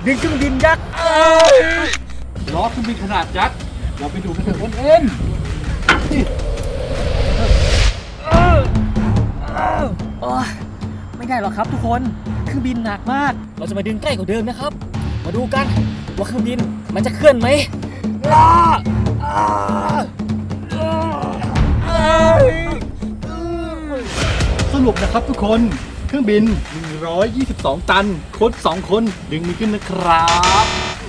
ดึงเครื่องบินยักษ์ ล้อเครื่องบินขนาดยักษ์เราไปดูกันเถอะเอ็น โอ้ยไม่ได้หรอกครับทุกคนเครื่องบินหนักมากเราจะมาดึงใกล้กว่าเดิมนะครับมาดูกันว่าเครื่องบินมันจะเคลื่อนไหม สรุปนะครับทุกคนเครื่องบิน122 ตันโค้ช2 คนดึงมันขึ้นนะครับ